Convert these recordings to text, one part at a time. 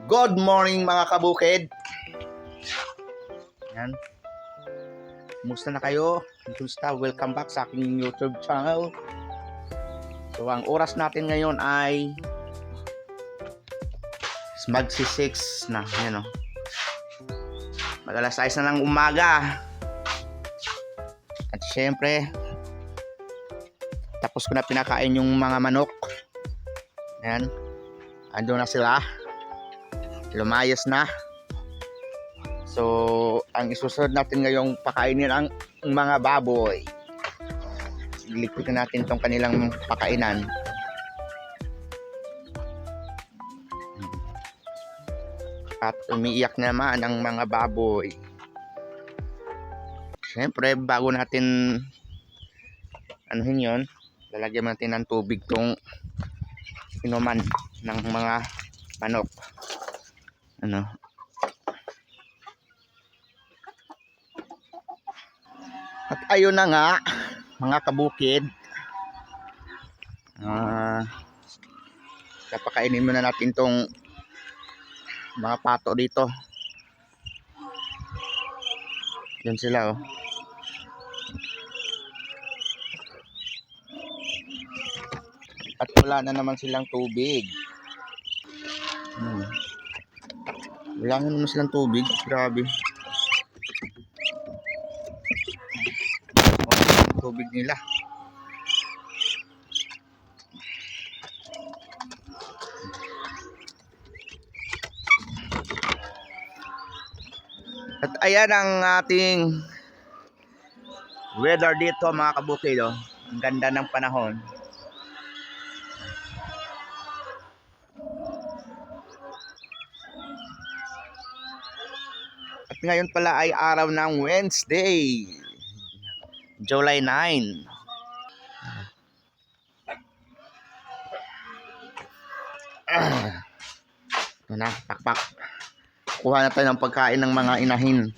Good morning mga kabukid. Yan. Kumusta na kayo? Kumusta? Welcome back sa aking YouTube channel. So ang oras natin ngayon ay magsi-6 na. Yan o. Mag-alas 6 na ng umaga. At syempre, tapos ko na pinakain yung mga manok. Yan. Ando na sila. Lumayas na. So, ang isusunod natin ngayong pakainin ang mga baboy. Likutin natin itong kanilang pakainan. At umiiyak naman ang mga baboy. Siyempre, bago natin anuhin yun, lalagyan natin ng tubig tong inuman ng mga manok. Ano? At ayun na nga, mga kabukid. Kapakainin muna natin tong mga pato dito. Yan sila oh. At wala na naman silang tubig. Wala na naman silang tubig. Grabe. Tubig nila. At ayan ang ating weather dito mga kabukid oh. Ang ganda ng panahon. At ngayon pala ay araw ng Wednesday, July 9. Ito na, pakpak. Kuha na tayo ng pagkain ng mga inahin.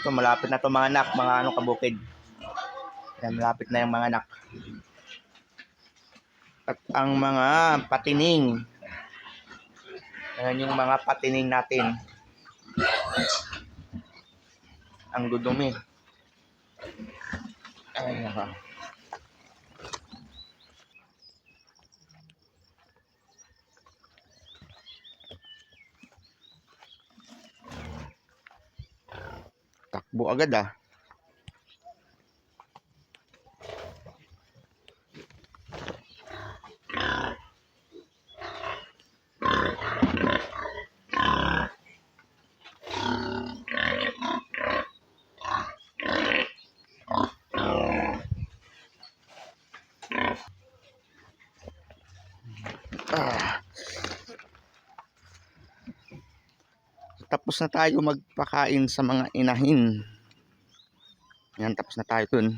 So, malapit na to mga anak, mga ano kabukid. Yan, malapit na yung mga anak. At ang mga patining. Yan yung mga patining natin. Ang dudumi. Ay, naka. Takbo agad ah. Tapos na tayo magpakain sa mga inahin. Yan, tapos na tayo dun.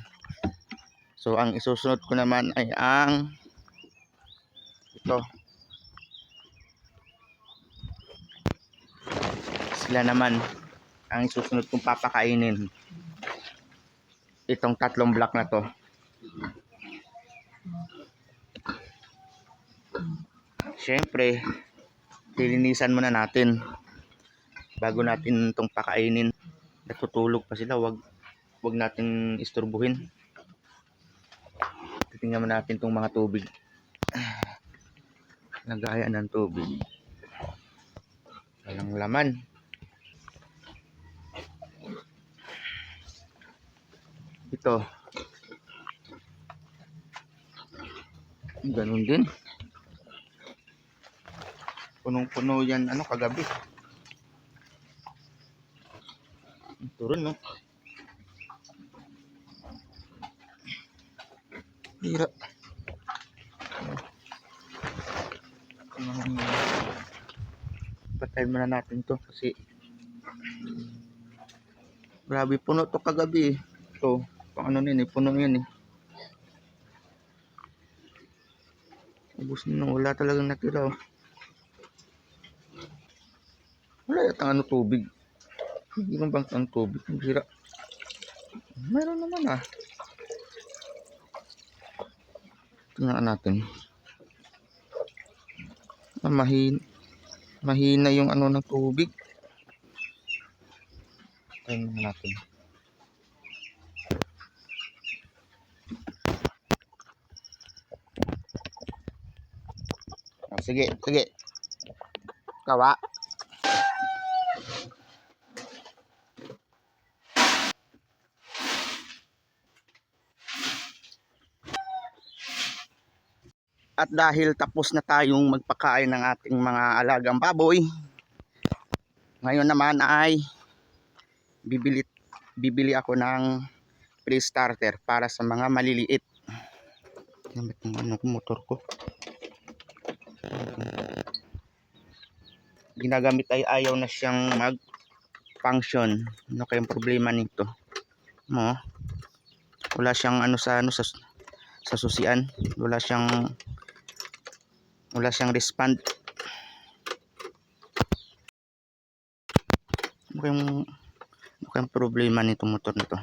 So, ang isusunod ko naman ay ang ito. Sila naman ang isusunod kong papakainin. Itong tatlong block na to. Siyempre, lilinisan muna natin bago natin itong pakainin. Natutulog pa sila, wag natin isturbuhin. Titingnan natin itong mga tubig. Nagaya ng tubig. Walang laman. Ito. Ganun din. Punong-puno yan ano kagabi. Turun no. Hira. Patayin muna natin to kasi grabe puno to kagabi. Ito, pang ano yun eh, puno yun eh. Ubus na, wala talagang natira oh. Wala yata ano tubig. Hindi man bang ang tubig? Ang sira. Meron naman ah. Tingnan natin. Ah, mahina yung ano ng tubig. Tingnan natin. Oh, sige, sige. Kawa. At dahil tapos na tayong magpakain ng ating mga alagang baboy, ngayon naman ay bibili ako ng pre-starter para sa mga maliliit. Gamit ng ano ko, motor ko. Ginagamit ay ayaw na siyang mag-function. Ano kayang problema nito? Mo, wala siyang ano sa susian. Wala siyang respond. Ano kayang problema nitong motor nito?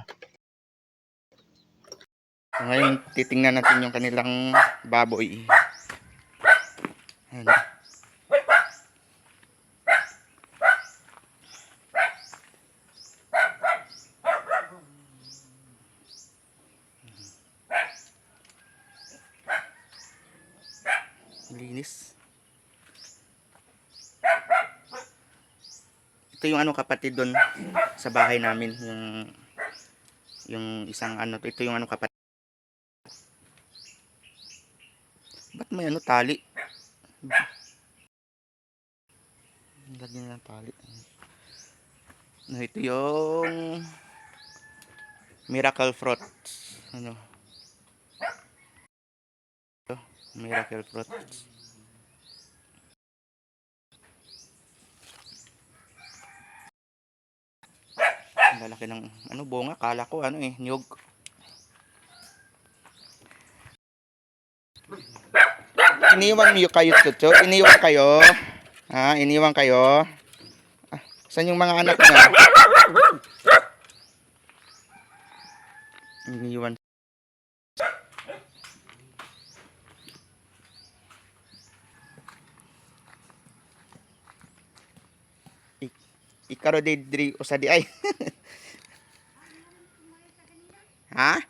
So, ngayon titingnan natin yung kanilang baboy. Ayan. Linis. Ito yung ano kapatid doon sa bahay namin, yung isang ano, ito yung ano kapatid. Ba't may ano tali? Lagyan ng tali. No, ito yung miracle fruit. Ano? Ito, miracle fruit. Ang lalaki ng ano bunga, kala ko ano eh, niyog. Iniwan niyo kayo tuto? Iniwan kayo? Ha, iniwan kayo? Ah, saan yung mga anak niyo? Iniwan. Ikaro de diri usadi ay. Ha?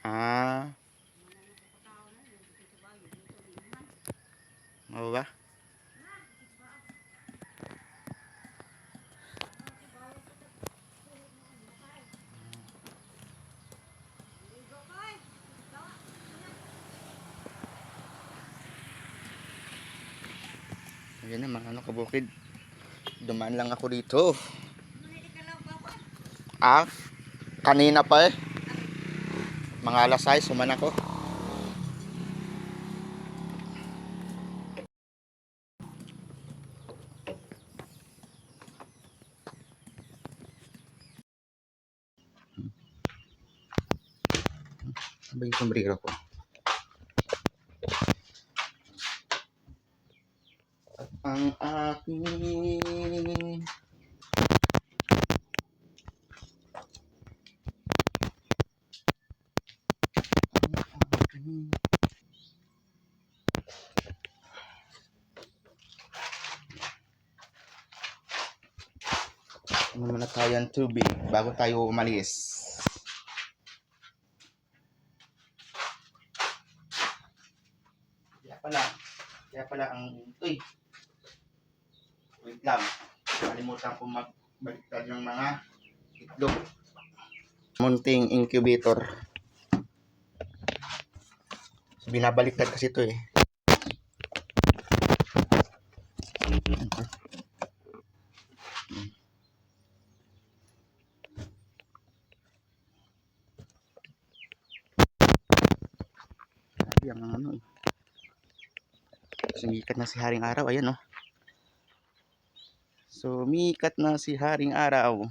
Ah. Mau ba? Ayan na mga ano kabukid. Dumaan lang ako dito. Ah, kanina pa eh. Mga alas 6 suman ako. Ano yung sombrero ko? Ang aking ano muna tayo ng tubig bago tayo umalis. Kaya pala ang uy. Wait lang. Kalimutan ko magbaliktad yung mga itlog. Munting incubator. Binabaliktad kasi ito eh. Sabi ang ano eh. Sumikat na si Haring Araw. Ayan, oh. Sumikat na si Haring Araw.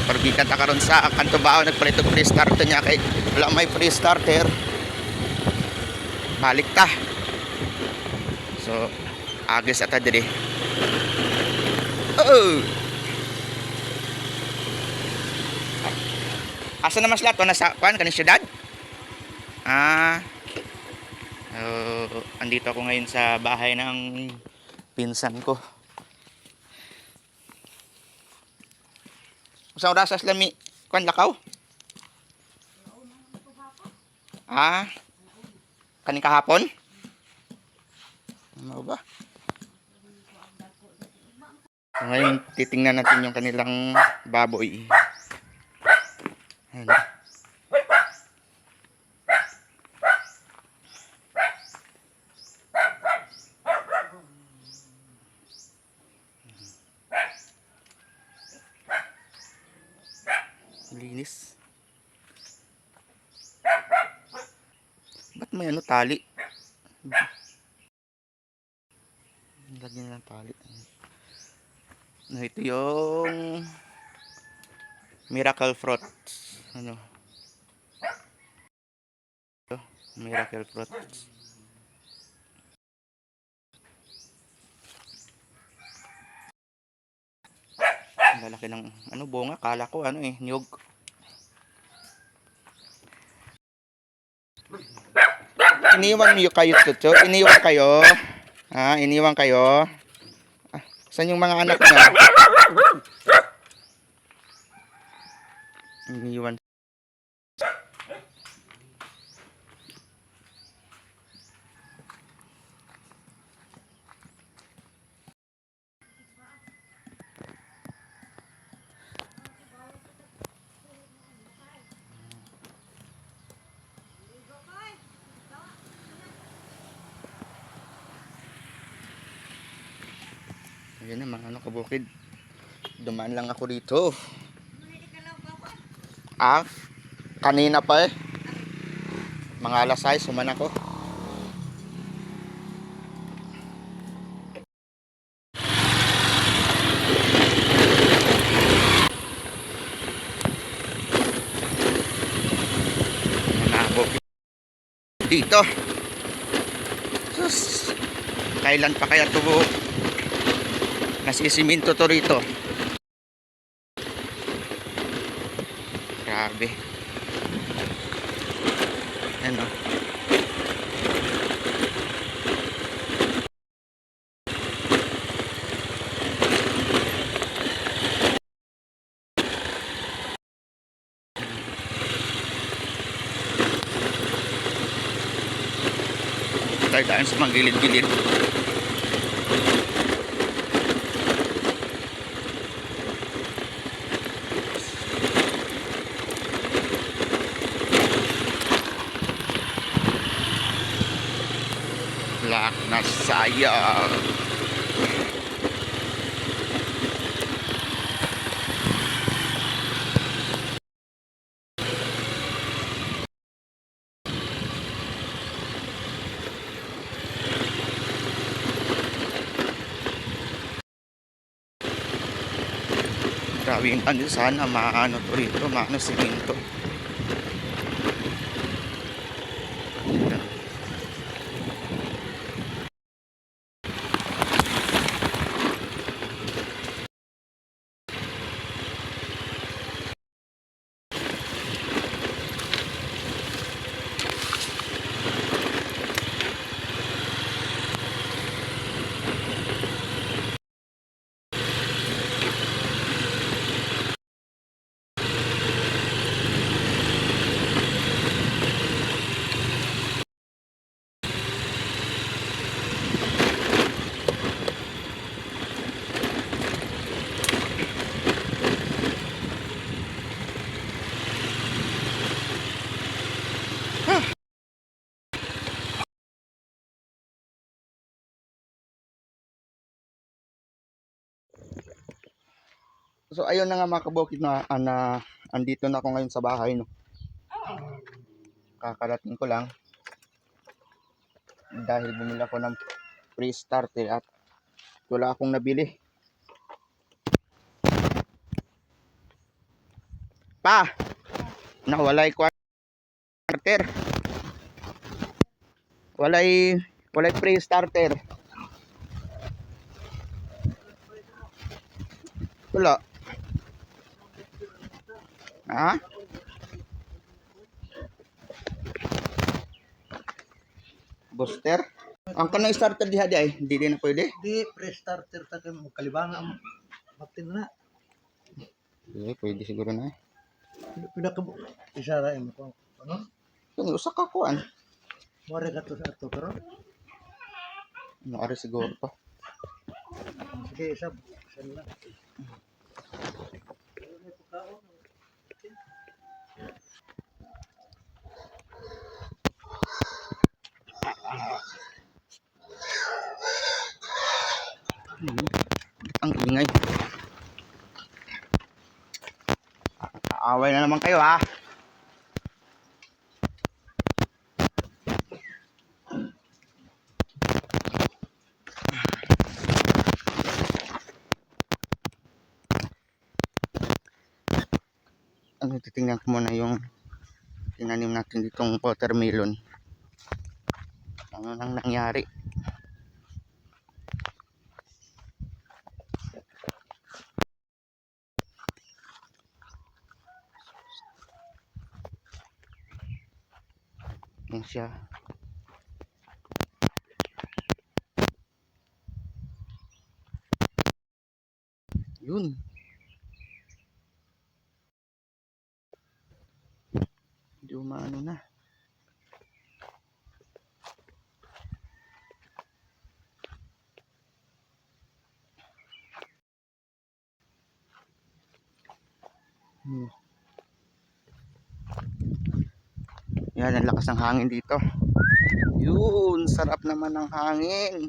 Parbikat na karon sa kanto bao nagpalit og free starter niya kay wala may free starter. Balik ta. So agis ata diri. Oh. Asa na mas lato nasa kuan kaning syudad? Andito ako ngayon sa bahay ng pinsan ko. Usang oras sa lami kuan lakaw? Kaning kahapon? Ano ba? Ngayon titingnan natin yung kanilang baboy. Ayan. Linis. Ba't may ano tali? Lagyan ng tali. Ito yung miracle fruit. Ano? Miracle fruit. Ang lalaki ng ano bunga, kala ko ano niyog. Iniwan niyo kayo tuto? Iniwan kayo? Iniwan kayo? Saan yung mga anak niya? Iniwan. Ayan na mga ano kabukid. Dumaan lang ako dito. Kanina pa mga alas 6 suman ako. Nabukid dito. Sus, kailan pa kaya ito nasisiminto to rito? Grabe. Ano? Tayo daan sa mga gilid-gilid. Lak na sayang. Grabe yung ano, sana maano to rito, maano siminto. So ayun na nga mga kabukid na andito na ako ngayon sa bahay, no. Kakarating ko lang dahil bumili ako ng free starter at wala akong nabili. Pa, nawalay starter. Walay free starter. Wala. Ha? Booster? Ang kanang starter diha di ay, hindi din na pwede. Di pre-starter ta kay mo kalibanga mo. Baktin na. Hindi, pwede siguro na. Pinaka isara mo ko. Ano? Kani usa ka kuan. Mare ka to sa ato pero Ano ari siguro to. sige isa na. Ang ingay. Away na naman kayo ha. Ano, titingnan ko muna yung tinanim natin ditong watermelon. Ano nang nangyari? Yan siya. Yun. Hindi umaano na. Yan, ang lakas ng hangin dito. Yun, sarap naman ng hangin.